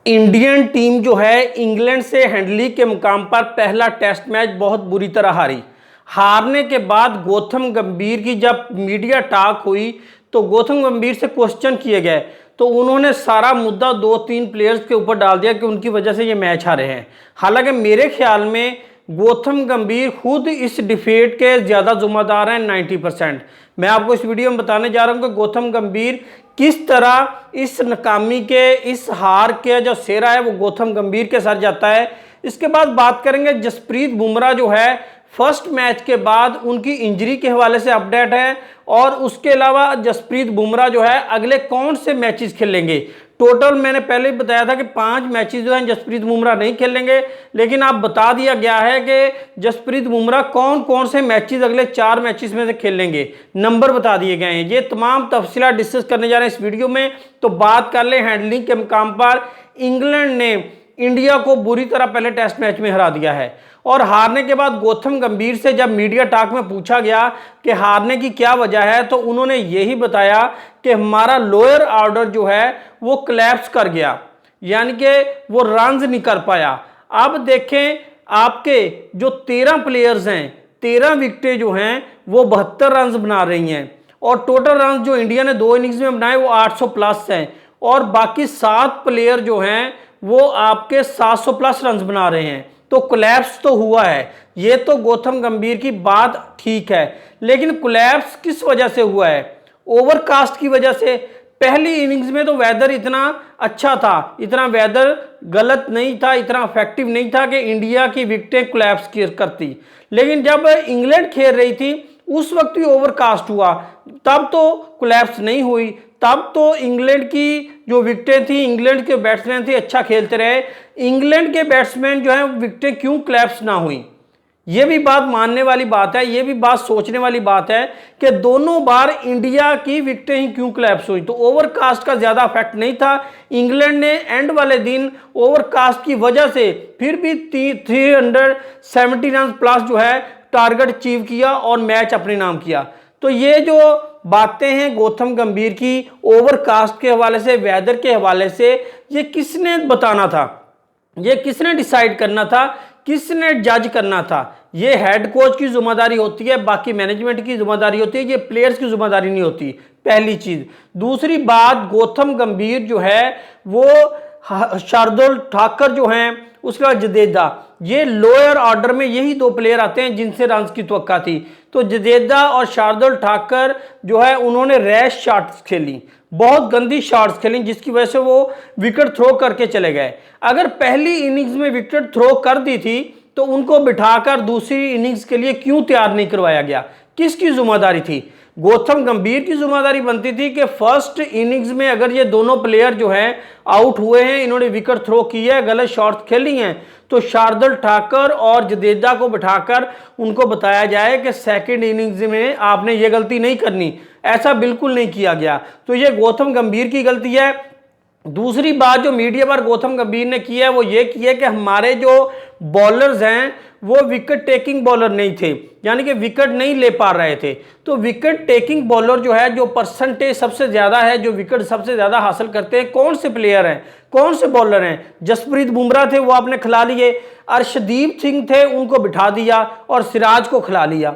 Indian team जो है England से हैंडली के मुकाम पर पहला टेस्ट मैच बहुत बुरी तरह हारी। हारने के बाद गौतम गंभीर की जब मीडिया टॉक हुई तो गौतम गंभीर से क्वेश्चन किए गए तो उन्होंने सारा मुद्दा 2-3 प्लेयर्स के ऊपर डाल दिया कि उनकी वजह से ये मैच हारे हैं। हालांकि मेरे ख्याल में गौतम गंभीर खुद इस डिफीट के ज़्यादा जिम्मेदार हैं 90%। मैं आपको इस वीडियो में बताने जा रहा हूं कि गौतम गंभीर किस तरह इस नाकामी के, इस हार के जो सेहरा है वो गौतम गंभीर के साथ जाता है। इसके बाद बात करेंगे जसप्रीत बुमराह जो है फर्स्ट मैच के बाद उनकी इंजरी के हवाले से अपडेट है, और उसके अलावा जसप्रीत बुमराह जो है अगले कौन से मैचेस खेलेंगे। टोटल मैंने पहले ही बताया था कि 5 मैचेस जो हैं जसप्रीत बुमराह नहीं खेलेंगे, लेकिन अब बता दिया गया है कि जसप्रीत बुमराह कौन कौन से मैचेस अगले 4 मैचेस में से खेलेंगे, नंबर बता दिए गए हैं। ये तमाम तफसीलात डिस्कस करने जा रहे हैं इस वीडियो में। तो बात कर ले हैंडलिंग के मुकाम पर इंग्लैंड ने इंडिया को बुरी तरह पहले टेस्ट मैच में हरा दिया है, और हारने के बाद गौतम गंभीर से जब मीडिया टॉक में पूछा गया कि हारने की क्या वजह है तो उन्होंने यही बताया कि हमारा लोअर ऑर्डर जो है वो कोलैप्स कर गया, यानी कि वो रन्स नहीं कर पाया। अब देखें आपके जो 13 प्लेयर्स हैं, 13 विकेटें जो हैं वो 72 रन बना रही हैं, और टोटल रन जो इंडिया ने 2 इनिंग्स में बनाए वो 800 प्लस हैं, और बाकी 7 प्लेयर जो हैं वो आपके 700 प्लस रन बना रहे हैं। तो कोलैप्स तो हुआ है, ये तो गौतम गंभीर की बात ठीक है, लेकिन कोलैप्स किस वजह से हुआ है? ओवरकास्ट की वजह से। पहली इनिंग्स में तो वेदर इतना अच्छा था, इतना वेदर गलत नहीं था, इतना इफेक्टिव नहीं था कि इंडिया की विकेटें कोलैप्स करती, लेकिन जब इंग्लैंड खेल रही थी उस वक्त भी ओवरकास्ट हुआ, तब तो कोलैप्स नहीं हुई, तब तो इंग्लैंड की जो विकेटें थी, इंग्लैंड के बैट्समैन थे अच्छा खेलते रहे। इंग्लैंड के बैट्समैन जो हैं विकेटें क्यों कोलैप्स ना हुई, ये भी बात मानने वाली बात है, ये भी बात सोचने वाली बात है कि दोनों बार इंडिया की विकेटें ही क्यों कोलैप्स हुई। तो ओवरकास्ट का ज़्यादा इफेक्ट नहीं था, इंग्लैंड ने एंड वाले दिन ओवरकास्ट की वजह से फिर भी 370 रन प्लस जो है टारगेट अचीव किया और मैच अपने नाम किया। तो ये जो बातें हैं गौतम गंभीर की ओवरकास्ट के हवाले से, वेदर के हवाले से, ये किसने बताना था, ये किसने डिसाइड करना था, किसने जज करना था? ये हेड कोच की जिम्मेदारी होती है, बाकी मैनेजमेंट की जिम्मेदारी होती है, ये प्लेयर्स की जिम्मेदारी नहीं होती, पहली चीज। दूसरी बात, गौतम गंभीर जो है वो शार्दुल ठाकर जो हैं, उसके बाद जडेजा, ये लोअर ऑर्डर में यही 2 प्लेयर आते हैं जिनसे रन की तवक्का थी। तो जडेजा और शार्दुल ठाकर जो है उन्होंने रैश शॉट्स खेली, बहुत गंदी शॉट्स खेली, जिसकी वजह से वो विकेट थ्रो करके चले गए। अगर पहली इनिंग्स में विकेट थ्रो कर दी थी तो उनको बिठाकर दूसरी इनिंग्स के लिए क्यों तैयार नहीं करवाया गया? किसकी जिम्मेदारी थी? गौतम गंभीर की जिम्मेदारी बनती थी कि फर्स्ट इनिंग्स में अगर ये दोनों प्लेयर जो हैं आउट हुए हैं, इन्होंने विकेट थ्रो की है, गलत शॉट्स खेली हैं, तो शार्दुल ठाकर और जडेजा को बिठाकर उनको बताया जाए कि सेकंड इनिंग्स में आपने ये गलती नहीं करनी। ऐसा बिल्कुल नहीं किया गया, तो ये गौतम गंभीर की गलती है। दूसरी बात जो मीडिया पर गौतम गंभीर ने की है वो ये की है कि हमारे जो बॉलर्स हैं वो विकेट टेकिंग बॉलर नहीं थे, यानी कि विकेट नहीं ले पा रहे थे। तो विकेट टेकिंग बॉलर जो है, जो परसेंटेज सबसे ज़्यादा है, जो विकेट सबसे ज़्यादा हासिल करते हैं, कौन से प्लेयर हैं, कौन से बॉलर हैं? जसप्रीत बुमराह थे, वो आपने खिला लिए। अर्शदीप सिंह थे, उनको बिठा दिया और सिराज को खिला लिया,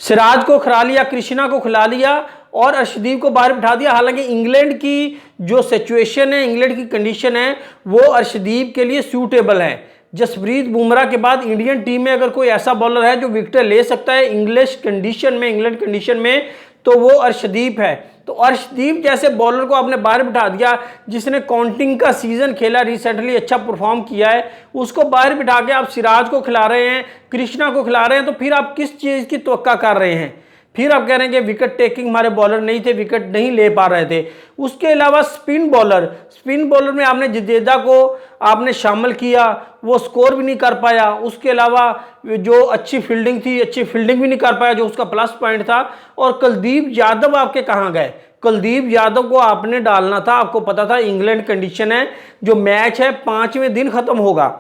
सिराज को खिला लिया, कृष्णा को खिला लिया और अर्शदीप को बाहर बिठा दिया। हालांकि इंग्लैंड की जो सिचुएशन है, इंग्लैंड की कंडीशन है, वो अर्शदीप के लिए सूटेबल है। जसप्रीत बुमराह के बाद इंडियन टीम में अगर कोई ऐसा बॉलर है जो विकेट ले सकता है इंग्लिश कंडीशन में, इंग्लैंड कंडीशन में, तो वो अर्शदीप है। तो अर्शदीप जैसे बॉलर को आपने बाहर बिठा दिया, जिसने काउंटिंग का सीजन खेला, रिसेंटली अच्छा परफॉर्म किया है, उसको बाहर बिठा के आप सिराज को खिला रहे हैं, कृष्णा को खिला रहे हैं, तो फिर आप किस चीज़ की तवक्का कर रहे हैं? फिर आप कह रहे हैं कि विकेट टेकिंग हमारे बॉलर नहीं थे, विकेट नहीं ले पा रहे थे। उसके अलावा स्पिन बॉलर में आपने जडेजा को आपने शामिल किया, वो स्कोर भी नहीं कर पाया। उसके अलावा जो अच्छी फील्डिंग थी, अच्छी फील्डिंग भी नहीं कर पाया, जो उसका प्लस पॉइंट था। और कुलदीप यादव आपके कहाँ गए? कुलदीप यादव को आपने डालना था, आपको पता था इंग्लैंड कंडीशन है, जो मैच है 5वें दिन खत्म होगा,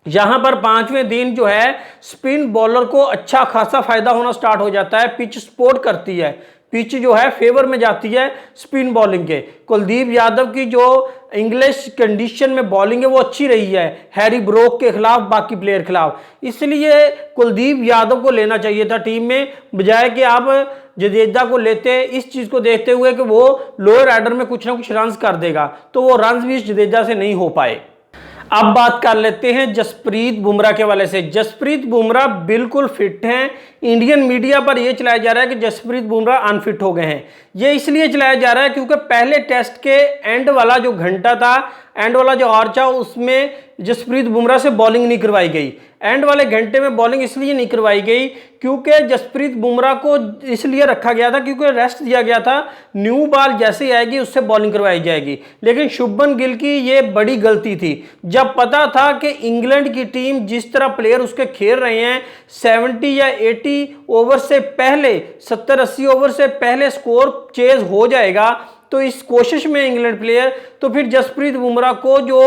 यहां पर 5वें दिन जो है स्पिन बॉलर को अच्छा खासा फायदा होना स्टार्ट हो जाता है, पिच सपोर्ट करती है, पिच जो है फेवर में जाती है स्पिन बॉलिंग के। कुलदीप यादव की जो इंग्लिश कंडीशन में बॉलिंग है वो अच्छी रही है हैरी ब्रोक के खिलाफ, बाकी प्लेयर खिलाफ, इसलिए कुलदीप यादव को लेना चाहिए था टीम में, बजाय कि आप जडेजा को लेते, इस चीज को देखते हुए कि वो लोअर ऑर्डर में कुछ ना कुछ रन्स कर देगा, तो वो रन्स भी जडेजा से नहीं हो पाए। अब बात कर लेते हैं जसप्रीत बुमराह के हवाले से। जसप्रीत बुमराह बिल्कुल फिट हैं। इंडियन मीडिया पर यह चलाया जा रहा है कि जसप्रीत बुमराह अनफिट हो गए हैं। यह इसलिए चलाया जा रहा है क्योंकि पहले टेस्ट के एंड वाला जो घंटा था, एंड वाला जो ओवर था, उसमें जसप्रीत बुमराह से बॉलिंग नहीं करवाई गई। एंड वाले घंटे में बॉलिंग इसलिए नहीं करवाई गई क्योंकि जसप्रीत बुमराह को इसलिए रखा गया था क्योंकि रेस्ट दिया गया था, न्यू बॉल जैसे ही आएगी उससे बॉलिंग करवाई जाएगी। लेकिन शुभमन गिल की ये बड़ी गलती थी, जब पता था कि इंग्लैंड की टीम जिस तरह प्लेयर उसके खेल रहे हैं, 70 या 80 ओवर से पहले, 70-80 ओवर से पहले स्कोर चेज हो जाएगा, तो इस कोशिश में इंग्लैंड प्लेयर, तो फिर जसप्रीत बुमराह को जो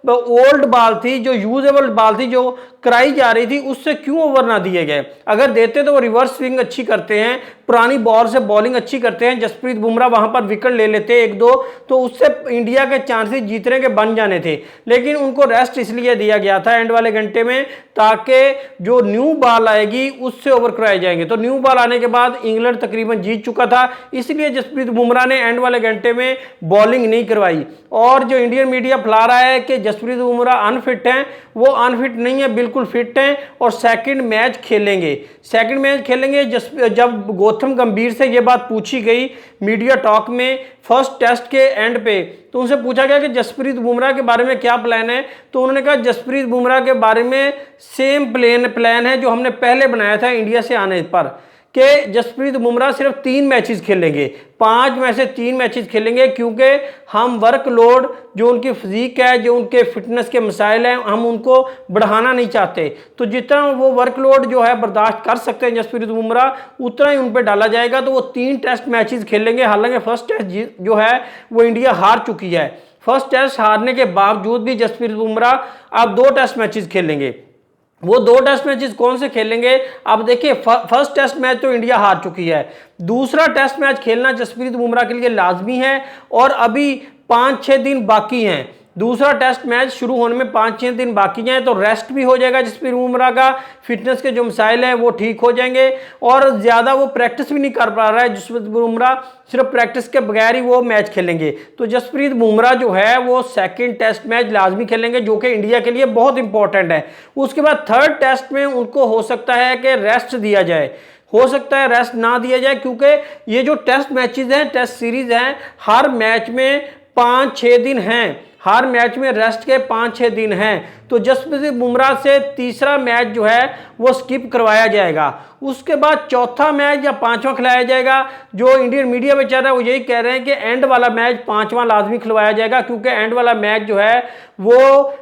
ओल्ड बॉल थी, जो यूजेबल बॉल थी, जो कराई जा रही थी, उससे क्यों ओवर ना दिए गए। अगर देते तो वो रिवर्स स्विंग अच्छी करते हैं, पुरानी बॉल से बॉलिंग अच्छी करते हैं, जसप्रीत बुमराह वहां पर विकेट ले लेते 1-2, तो उससे इंडिया के चांसेस जीतने के बन जाने थे। लेकिन उनको रेस्ट इसलिए दिया गया था एंड वाले घंटे में, ताकि जो न्यू बॉल आएगी उससे ओवर कराए जाएंगे। तो न्यू बॉल आने के बाद इंग्लैंड तकरीबन जीत चुका था, इसलिए जसप्रीत बुमराह ने एंड वाले घंटे में बॉलिंग नहीं करवाई। और जो इंडियन मीडिया फैला रहा है कि जसप्रीत बुमराह अनफिट हैं, वो अनफिट नहीं है, बिल्कुल फिट हैं और सेकंड मैच खेलेंगे। सेकंड मैच खेलेंगे। जब गौतम गंभीर से ये बात पूछी गई मीडिया टॉक में फर्स्ट टेस्ट के एंड पे, तो उनसे पूछा गया कि जसप्रीत बुमराह के बारे में क्या प्लान है, तो उन्होंने कहा जसप्रीत बुमराह के बारे में सेम प्लान है जो हमने पहले बनाया था इंडिया से आने पर, कि जसप्रीत बुमराह सिर्फ 3 मैचेस खेलेंगे, 5 में से 3 मैचेस खेलेंगे, क्योंकि हम वर्कलोड, जो उनकी फिजिक है, जो उनके फिटनेस के मसाइल हैं, हम उनको बढ़ाना नहीं चाहते। तो जितना वो वर्कलोड जो है बर्दाश्त कर सकते हैं जसप्रीत बुमराह, उतना ही उन पर डाला जाएगा। तो वो 3 टेस्ट मैचेस खेलेंगे। हालांकि फर्स्ट टेस्ट जो है वो इंडिया हार चुकी है, फर्स्ट टेस्ट हारने के बावजूद भी जसप्रीत बुमराह अब 2 टेस्ट मैचेस खेलेंगे। वो 2 टेस्ट मैचेस कौन से खेलेंगे? अब देखिए, फर्स्ट टेस्ट मैच तो इंडिया हार चुकी है, दूसरा टेस्ट मैच खेलना जसप्रीत बुमराह के लिए लाजमी है, और अभी 5-6 दिन बाकी हैं। दूसरा टेस्ट मैच शुरू होने में 5-6 दिन बाकी हैं, तो रेस्ट भी हो जाएगा जसप्रीत बुमराह का, फिटनेस के जो मसाइल हैं वो ठीक हो जाएंगे, और ज़्यादा वो प्रैक्टिस भी नहीं कर पा रहा है जसप्रीत बुमराह, सिर्फ प्रैक्टिस के बगैर ही वो मैच खेलेंगे। तो जसप्रीत बुमराह जो है वो सेकंड टेस्ट मैच लाजमी खेलेंगे, जो कि इंडिया के लिए बहुत इंपॉर्टेंट है। उसके बाद थर्ड टेस्ट में उनको हो सकता है कि रेस्ट दिया जाए, हो सकता है रेस्ट ना दिया जाए, क्योंकि ये जो टेस्ट मैचेस हैं, टेस्ट सीरीज हैं, हर मैच में 5-6 दिन हैं, हर मैच में रेस्ट के 5-6 दिन हैं। तो जसप्रीत बुमराह से तीसरा मैच जो है वो स्किप करवाया जाएगा, उसके बाद चौथा मैच या 5वां खिलाया जाएगा। जो इंडियन मीडिया में चल रहा है वो यही कह रहे हैं कि एंड वाला मैच 5वां लाजमी खिलवाया जाएगा, क्योंकि एंड वाला मैच जो है वो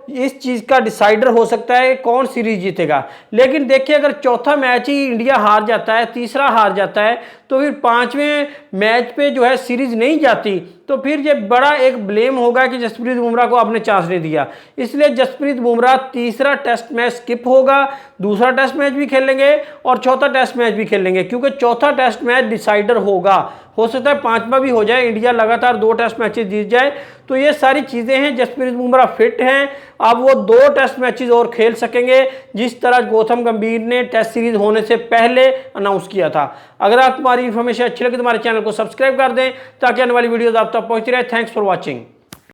इस चीज़ का डिसाइडर हो सकता है कौन सीरीज जीतेगा। लेकिन देखिए, अगर चौथा मैच ही इंडिया हार जाता है, तीसरा हार जाता है, तो फिर 5वें मैच पे जो है सीरीज नहीं जाती, तो फिर ये बड़ा एक ब्लेम होगा कि जसप्रीत बुमराह को आपने चांस नहीं दिया। इसलिए जसप्रीत बुमराह तीसरा टेस्ट मैच स्किप होगा, दूसरा टेस्ट मैच भी खेलेंगे और चौथा टेस्ट मैच भी खेलेंगे, क्योंकि चौथा टेस्ट मैच डिसाइडर होगा। हो सकता है 5वां भी हो जाए, इंडिया लगातार 2 टेस्ट मैचेस जीत जाए। तो ये सारी चीज़ें हैं। जसप्रीत बुमराह फिट हैं, अब वो 2 टेस्ट मैचेस और खेल सकेंगे, जिस तरह गौतम गंभीर ने टेस्ट सीरीज होने से पहले अनाउंस किया था। अगर आपको हमारी इन्फॉर्मेशन अच्छी लगे तो हमारे चैनल को सब्सक्राइब कर दें, ताकि आने वाली वीडियोस आप तक पहुंचती रहे। Thanks for watching.